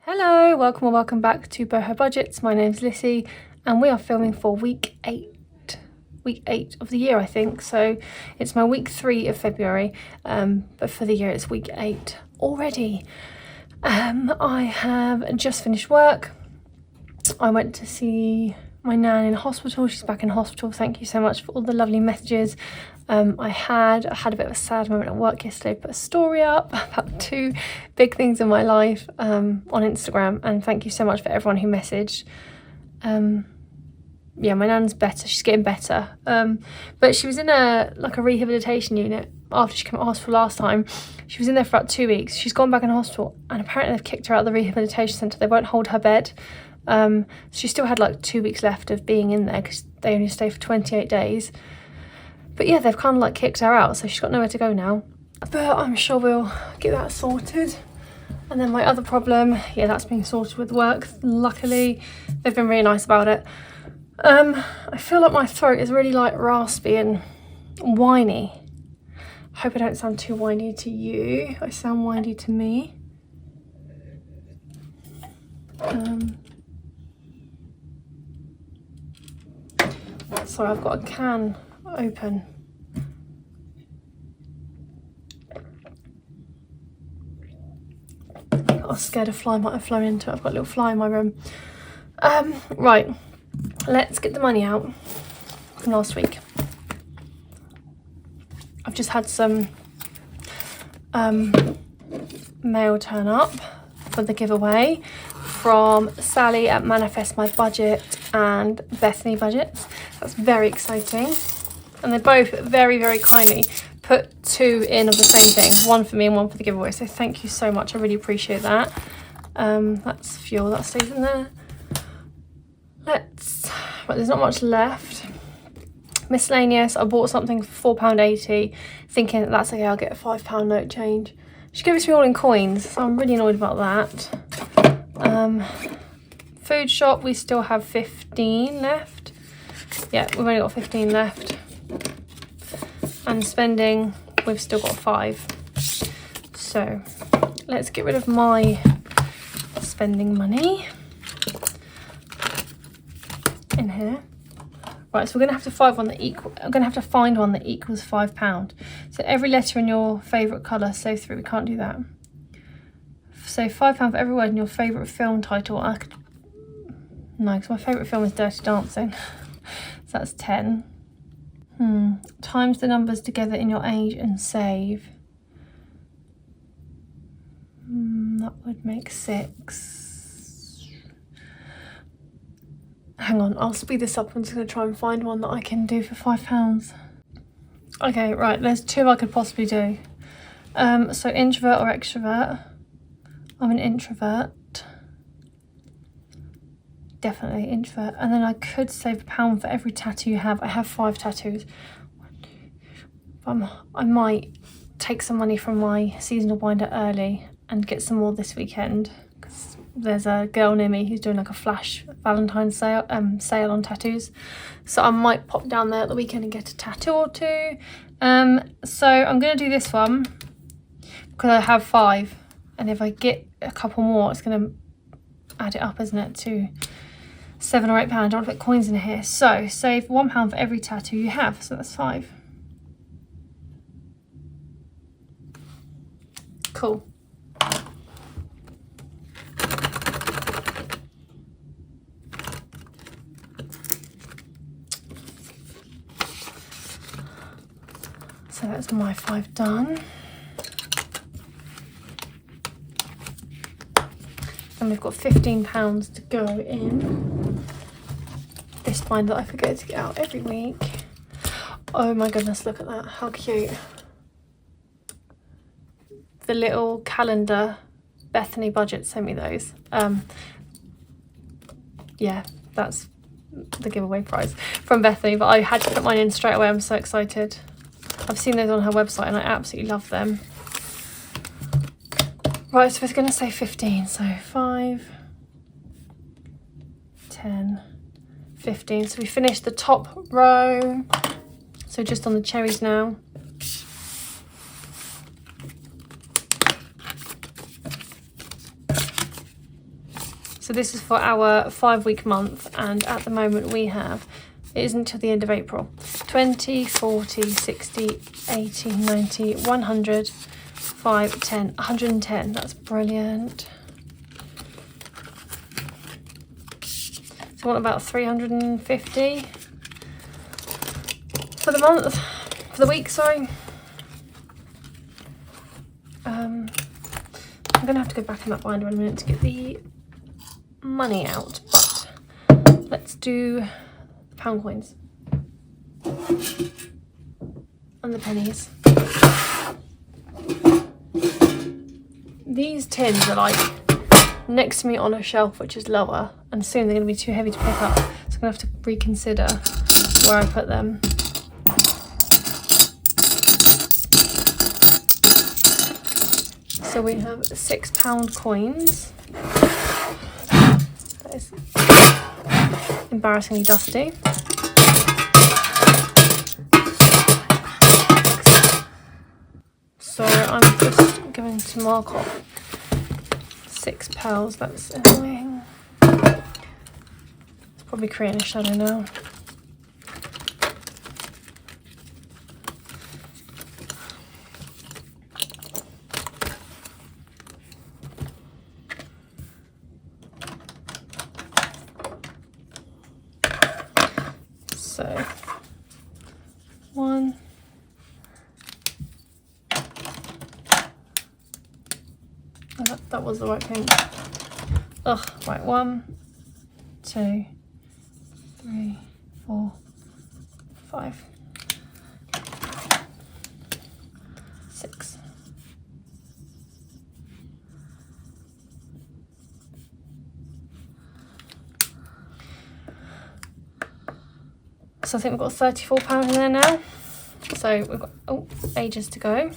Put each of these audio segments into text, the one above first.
Hello, welcome or welcome back to Boho Budgets. My name's Lissy and we are filming for week 8 of the year, I think. So it's my week 3 of February, but for the year it's week 8 already. I have just finished work. I went to see my nan in hospital. She's back in hospital. Thank you so much for all the lovely messages. I had a bit of a sad moment at work yesterday. Put a story up about 2 big things in my life on Instagram, and thank you so much for everyone who messaged. Yeah, my nan's better. She's getting better, but she was in a rehabilitation unit after she came out of hospital last time. She was in there for about 2 weeks. She's gone back in hospital, and apparently they've kicked her out of the rehabilitation centre. They won't hold her bed. She still had like 2 weeks left of being in there because they only stay for 28 days. But yeah, they've kind of like kicked her out, so she's got nowhere to go now. But I'm sure we'll get that sorted. And then my other problem, yeah, that's being sorted with work. Luckily, they've been really nice about it. I feel like my throat is really like raspy and whiny. I hope I don't sound too whiny to you. I sound whiny to me. Sorry, I've got a can open. I was scared a fly might have flown into it. I've got a little fly in my room. Right, let's get the money out from last week. I've just had some mail turn up for the giveaway from Sally at Manifest My Budget and Bethany Budgets. That's very exciting. And they both very, very kindly put 2 in of the same thing. 1 for me and 1 for the giveaway. So thank you so much. I really appreciate that. That's fuel that stays in there. But there's not much left. Miscellaneous. I bought something for £4.80, thinking that's okay, I'll get a £5 note change. She gave it to me all in coins, so I'm really annoyed about that. Food shop, we still have 15 left. Yeah, we've only got 15 left. And spending, we've still got 5. So let's get rid of my spending money in here. Right, so we're gonna have to find one that equals £5. So every letter in your favourite colour, save 3. We can't do that. So £5 for every word in your favourite film title. No, because my favourite film is Dirty Dancing. So that's 10. Times the numbers together in your age and save. That would make 6. Hang on, I'll speed this up. I'm just going to try and find one that I can do for £5. Okay, right, there's 2 I could possibly do. So introvert or extrovert. I'm an introvert. Definitely introvert. And then I could save £1 for every tattoo you have. I have 5 tattoos. I might take some money from my seasonal binder early and get some more this weekend, because there's a girl near me who's doing like a flash Valentine's sale on tattoos. So I might pop down there at the weekend and get a tattoo or 2. So I'm going to do this one because I have 5. And if I get a couple more, it's going to add it up, isn't it, to £7 or £8. I don't want to put coins in here. So save £1 for every tattoo you have. So that's 5. Cool. So that's my 5 done. And we've got £15 to go in this binder that I forget to get out every week. Oh my goodness, look at that, how cute. The little calendar, Bethany Budget sent me those. Yeah, that's the giveaway prize from Bethany, but I had to put mine in straight away. I'm so excited. I've seen those on her website and I absolutely love them. Right, so it's going to say 15, so 5, 10, 15. So we finished the top row. So just on the cherries now. So this is for our 5-week month, and at the moment we have, it isn't until the end of April, 20, 40, 60, 80, 90, 100, 5, 10, 110. That's brilliant. So what about 350 for the month, for the week, sorry. I'm gonna have to go back in that binder in a minute to get the money out, but let's do the pound coins and the pennies. These tins are like next to me on a shelf, which is lower, and soon they're going to be too heavy to pick up, so I'm going to have to reconsider where I put them. So we have £6 coins. That is embarrassingly dusty. So I'm just going to mark off £6. That's annoying. It's probably creating a shadow now. So 1, oh, that was the right thing. Ugh, right, 1, 2, 3, 4, 5, 6. So I think we've got £34 in there now. So we've got ages to go,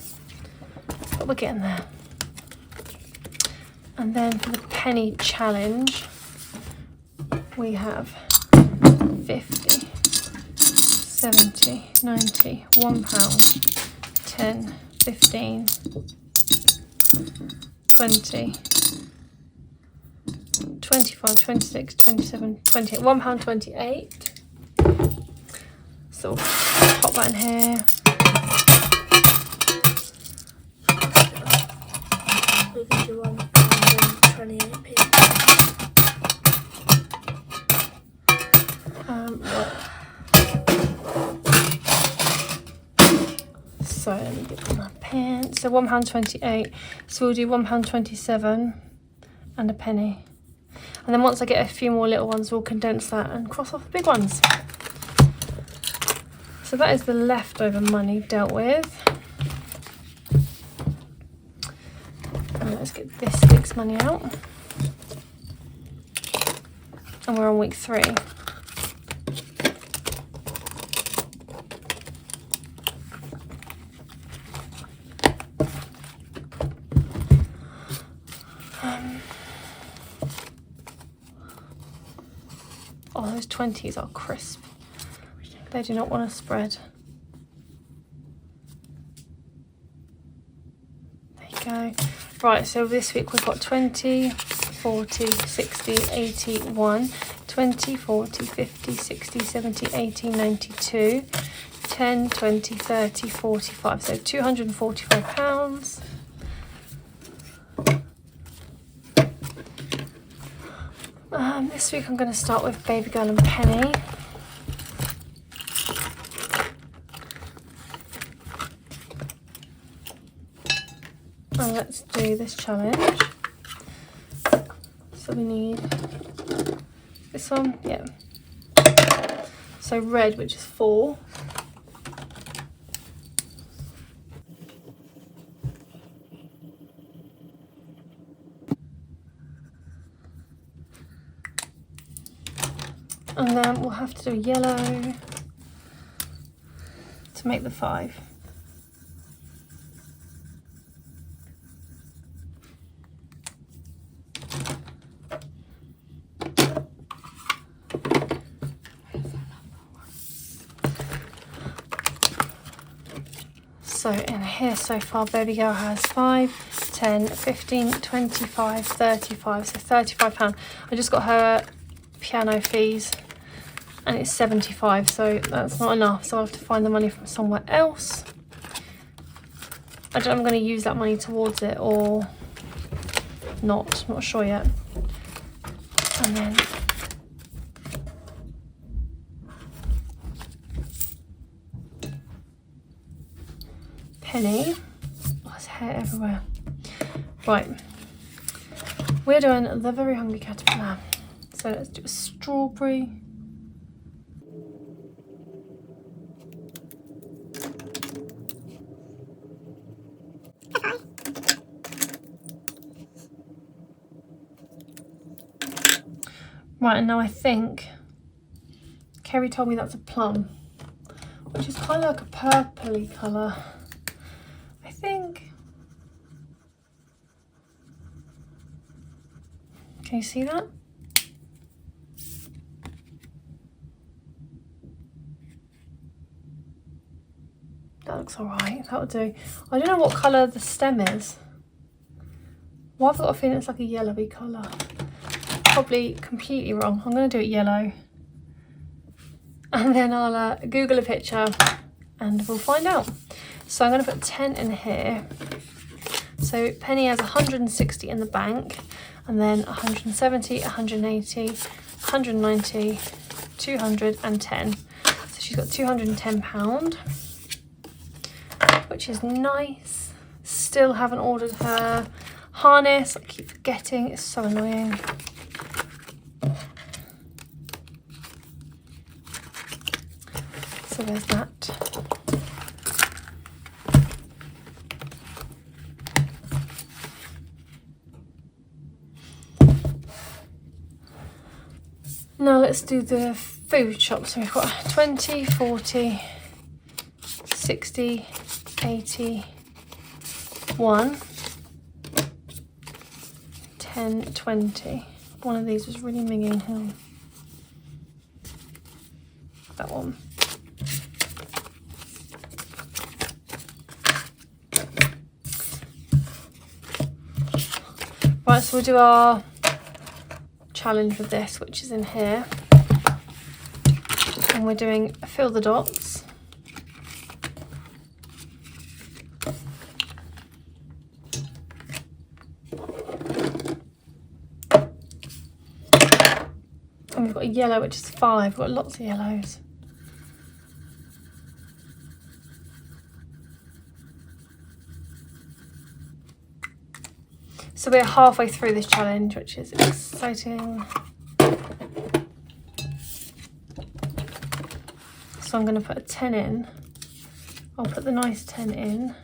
but we're getting there. And then for the penny challenge, we have 50, 70, 90, £1, 10, 15, 20, 25, 26, 27, 28, £1.28. So pop that in here. We can do £1.28p. Right. So let me get my pen. So £1.28. So we'll do £1.27 and a penny. And then once I get a few more little ones, we'll condense that and cross off the big ones. So that is the leftover money dealt with. And let's get this week's money out. And we're on week 3. Oh, those 20s are crisp. They do not want to spread. There you go. Right, so this week we've got 20, 40, 60, 81, 20, 40, 50, 60, 70, 80, 92, 10, 20, 30, 45. So £245. This week I'm going to start with Baby Girl and Penny. And let's do this challenge. So we need this one, yeah. So red, which is 4. And then we'll have to do yellow to make the 5. So in here so far, baby girl has 5, 10, 15, 25, 35. So £35. I just got her piano fees and it's 75, so that's not enough. So I'll have to find the money from somewhere else. I don't know if I'm going to use that money towards it or not sure yet. And then Penny, oh, there's hair everywhere. Right, we're doing the Very Hungry Caterpillar. So let's do a strawberry. Right, and now I think Kerry told me that's a plum, which is kind of like a purpley colour. I think. Can you see that? That looks alright, that'll do. I don't know what colour the stem is. Well, I've got a feeling it's like a yellowy colour. Probably completely wrong. I'm going to do it yellow. And then I'll Google a picture and we'll find out. So I'm going to put 10 in here. So Penny has 160 in the bank, and then 170, 180, 190, 210. So she's got £210, which is nice. Still haven't ordered her harness. I keep forgetting, it's so annoying. So there's that. Now let's do the food shop. So we've got 20, 40, 60, 80, 1, 10, 20. One of these was really minging him. That one. Right, so we'll do our challenge with this, which is in here. And we're doing fill the dots. And we've got a yellow, which is 5. We've got lots of yellows. So we're halfway through this challenge, which is exciting. So I'm going to put a 10 in. I'll put the nice 10 in,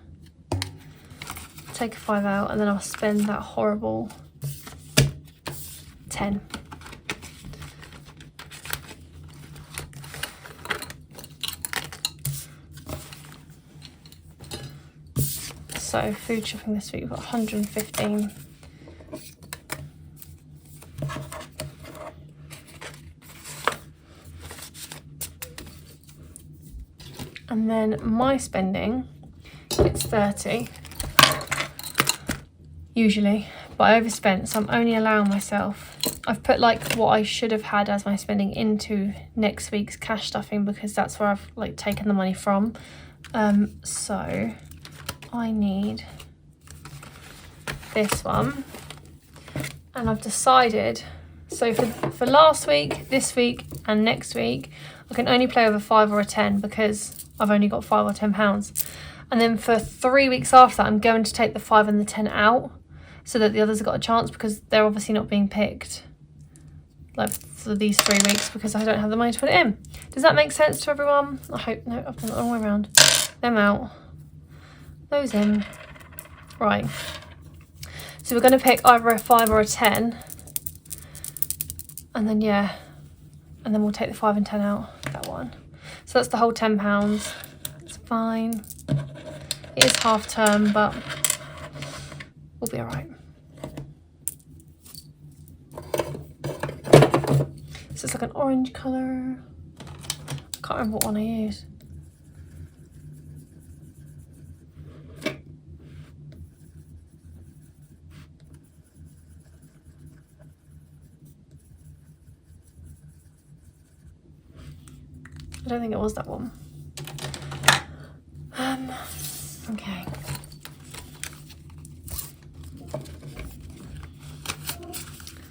take a 5 out, and then I'll spend that horrible 10. So food shopping this week, we've got 115. And then my spending, it's 30, usually, but I overspent, so I'm only allowing myself, I've put like what I should have had as my spending into next week's cash stuffing because that's where I've like taken the money from. So I need this one, and I've decided, so for last week, this week and next week, I can only play with a 5 or a 10 because I've only got £5 or £10. And then for 3 weeks after that, I'm going to take the 5 and the 10 out so that the others have got a chance because they're obviously not being picked like for these 3 weeks because I don't have the money to put it in. Does that make sense to everyone? I hope. No, I've done it the wrong way around. Them out. Those in. Right. So we're going to pick either a 5 or a 10. And then, yeah. And then we'll take the 5 and 10 out. That one. So that's the whole £10. It's fine. It is half term, but we'll be alright. So it's like an orange colour. I can't remember what one I used. I don't think it was that one. Okay.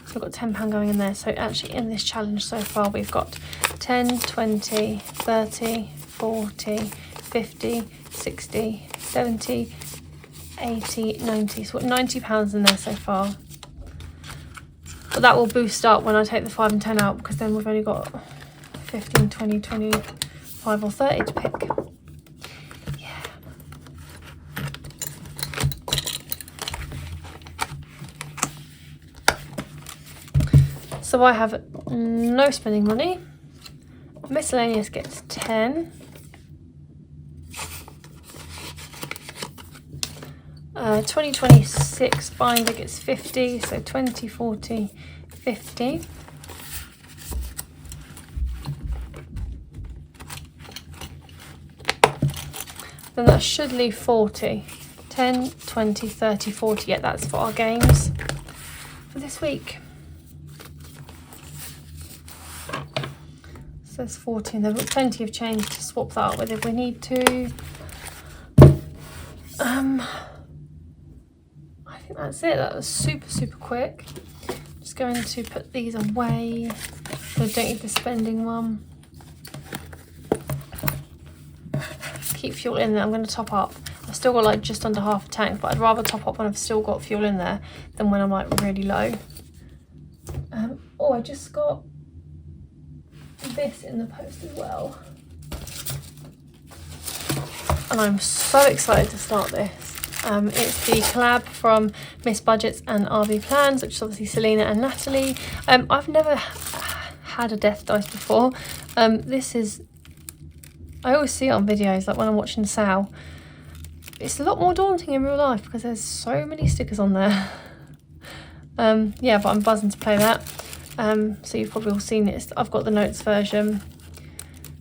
So we've got £10 going in there. So actually in this challenge so far, we've got 10, 20, 30, 40, 50, 60, 70, 80, 90. So we've got £90 in there so far. But that will boost up when I take the 5 and 10 out, because then we've only got 15, 20, 25 or 30 to pick. Yeah. So I have no spending money. Miscellaneous gets 10. 2026 binder gets 50, so 20, 40, 50. Then that should leave 40. 10, 20, 30, 40. Yeah, that's for our games for this week. So there's 14. There's plenty of change to swap that out with if we need to. I think that's it. That was super quick. Just going to put these away so I don't need the spending one. Keep fuel in there. I'm going to top up. I've still got like just under half a tank, but I'd rather top up when I've still got fuel in there than when I'm like really low. Oh, I just got this in the post as well. And I'm so excited to start this. It's the collab from Miss Budgets and RV Plans, which is obviously Selena and Natalie. I've never had a death dice before. This is, I always see it on videos, like when I'm watching Sal. It's a lot more daunting in real life because there's so many stickers on there. Yeah, but I'm buzzing to play that. So you've probably all seen it. I've got the notes version.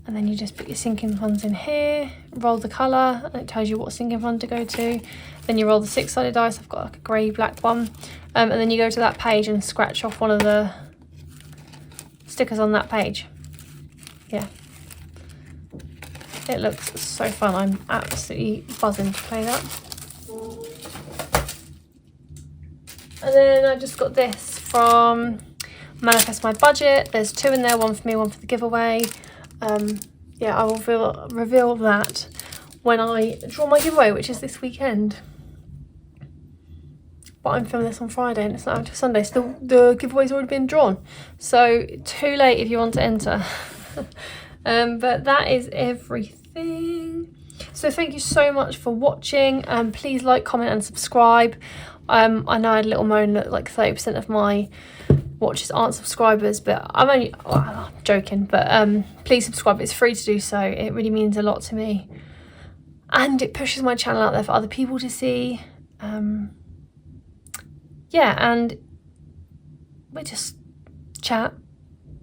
And then you just put your sinking funds in here, roll the colour, and it tells you what sinking fund to go to. Then you roll the 6-sided dice. I've got like a grey black one. And then you go to that page and scratch off one of the stickers on that page. Yeah. It looks so fun. I'm absolutely buzzing to play that. And then I just got this from Manifest My Budget. There's 2 in there, one for me, one for the giveaway. Yeah, I will reveal that when I draw my giveaway, which is this weekend. But I'm filming this on Friday and it's not until Sunday, so the giveaway's already been drawn. So too late if you want to enter. But that is everything. So thank you so much for watching. Please like, comment and subscribe. I know I had a little moan that like 30% of my watchers aren't subscribers, but I'm only, I'm joking, but please subscribe. It's free to do so. It really means a lot to me and it pushes my channel out there for other people to see. Yeah, and we just chat,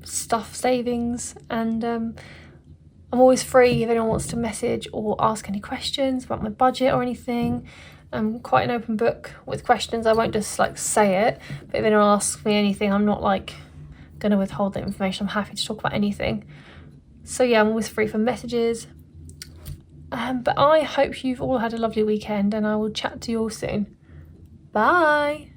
stuff, savings, and I'm always free if anyone wants to message or ask any questions about my budget or anything. I'm quite an open book with questions. I won't just like say it, but if anyone asks me anything, I'm not like going to withhold that information. I'm happy to talk about anything. So yeah, I'm always free for messages. But I hope you've all had a lovely weekend and I will chat to you all soon. Bye.